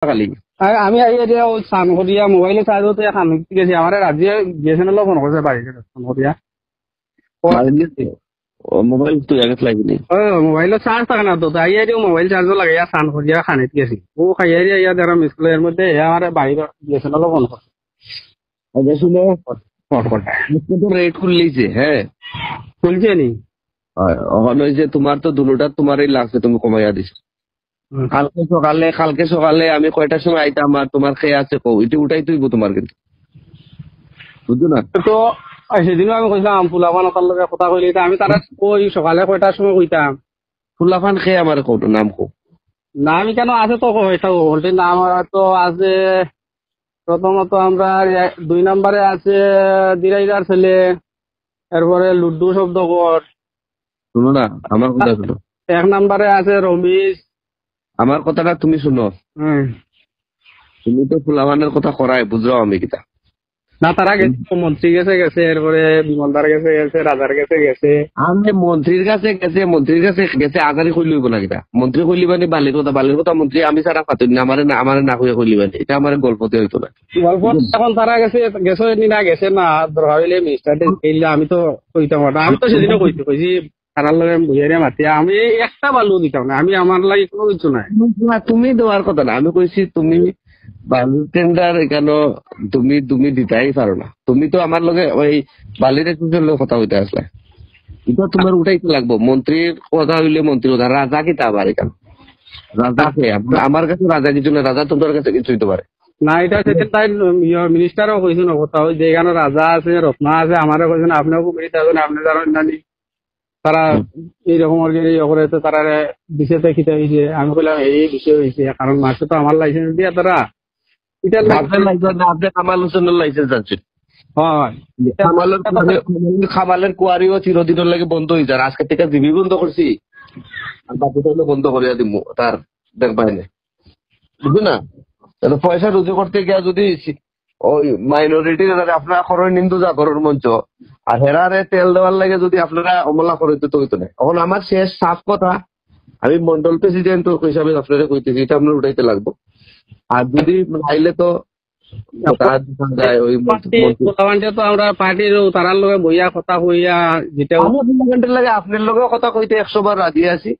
খালি আমি আইয়া ওই সানহরিয়া মোবাইলে চার্জতে খান গেছি আমার রাজিয়ে গেছে না ফোন করছে বাড়িতে সানহরিয়া মোবাইল তুই আগে লাগিনি মোবাইল চার্জ থাকে না তো আইয়া দিও মোবাইল চার্জও লাগে সানহরিয়া খানিত গেছি ও খাইয়া দিয়া ইয়া যারা মিস এর মধ্যে আমার বাড়িতে গেছে না ফোন করছে শুনে রেট খুললিছে হ্যাঁ খুলছে নি ওখানে যে তোমার তো দুটা তোমারই লাগছে তুমি কমাইয়া দিছো কালকে সকালে আমি কয়টার সময় আইতাম আর তোমার খেয়ে আছে কো এটা উঠাই তুইব তোমার কিন্তু বুঝছো না তো সেদিনও আমি কইলাম ফুলাফান তার লগে কথা কইলি আমি তারা কই সকালে কয়টার সময় কইতাম ফুলাফান খেয়ে আমার কো নাম কো না আমি কেন আছে তো হোটেল নাম তো আছে প্রথমত আমরা 2 নম্বরে আছে দিরাইদার ছেলে এরপরে লুড্ডু শব্দকর শুনো না আমার কথা শুনো 1 নম্বরে আছে রমেশ আমার কথাটা তুমি শুনো তুমি তো ফুলাফানের কথা করাই বুঝলো আমি কিতা না তারা গেছে মন্ত্রী গেছে এরপরে বিমলদার গেছে রাজার গেছে আমি মন্ত্রীর কাছে গেছে আগারি কইলি হইব না কিতা মন্ত্রী কইলি মানে বালির কথা মন্ত্রী আমি ছাড়া পাতুন না আমার না কইয়া কইলি মানে এটা আমার গল্পতে হইতো না গল্প এখন তারা গেছে না গেছে না ধরা হইলে মিস্টার আমি তো কইতাম না আমি তো সেদিনও কইছি তারার লগে বুঝাইয়া মাতি আমি একটা বালু দিতাম না আমি আমার লাগি কোনো কিছু নাই তুমি দেওয়ার কথা না আমি কইছি তুমি বালুর টেন্ডার এখানে তুমি দিতেই পারো না তুমি তো আমার লগে ওই বালির লগে কথা হইতে আসলে এটা তোমার উঠাইতে লাগবো মন্ত্রীর কথা হইলে মন্ত্রী কথা রাজা কি তা পারে কেন রাজাকে আমার কাছে রাজা কিছু না রাজা তোমার কাছে কিছু হইতে পারে না এটা সেদিন তাই মিনিস্টারও কইছে না কথা যে এখানে রাজা আছে রত্না আছে আমারও কইছে না আপনিও খুব আপনি জানেন না তারা এইরকম করে তো তারা বিষয়তে খিতে হয়েছে আমি বললাম এই বিষয় হয়েছে কারণ মাসে তো আমার লাইসেন্স দিয়া তারা খামালের কুয়ারিও চিরদিনের লাগে বন্ধ হয়ে যায় আজকে থেকে জিবি বন্ধ করছি আর বাকি বন্ধ করিয়া দিব তার দেখবাই না বুঝলি না পয়সা রুজু করতে গিয়া যদি ওই মাইনরিটি আপনারা খরচ নিন্দু জাগরণ মঞ্চ আর হেরারে তেল দেওয়ার লাগে যদি আপনারা অমলা করে দিতে হইতো না এখন আমার শেষ সাফ কথা আমি মন্ডল প্রেসিডেন্ট হিসাবে আপনারা কইতেছি এটা আপনার উঠাইতে লাগবো আর যদি আইলে তো আমরা পার্টির তারার লগে বইয়া কথা কইয়া যেটা লাগে আপনার লগে কথা কইতে 100 বার রাজি আছি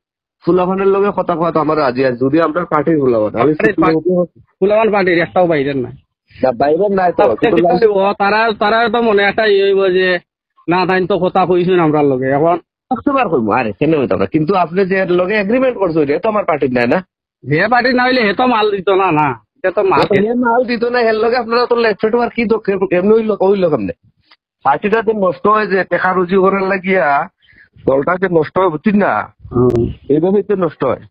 ফুলাফানের লগে কথা কওয়া তো আমার রাজি আছে যদি আপনার পার্টির ফুলাফান আমি ফুলাফান পার্টির একটাও বাইরের নাই বাইরের নাই তো তারা তো মনে একটা হইব যে না তাই তো কথা কইছেন আমরা লগে এখন 100 বার কইবো আরে কেন হইতো না কিন্তু আপনি যে লগে এগ্রিমেন্ট করছো এটা তো আমার পার্টির নাই না যে পার্টির না হইলে হে তো মাল দিত না না এটা তো মাল দিত না এর লগে আপনারা তো লেফট আর কি কেমন হইলো কেমনে পার্টিটা যে নষ্ট হয় যে টেকা রুজি করার লাগিয়া দলটা যে নষ্ট হয় বুঝছেন না এইভাবে তো নষ্ট হয়।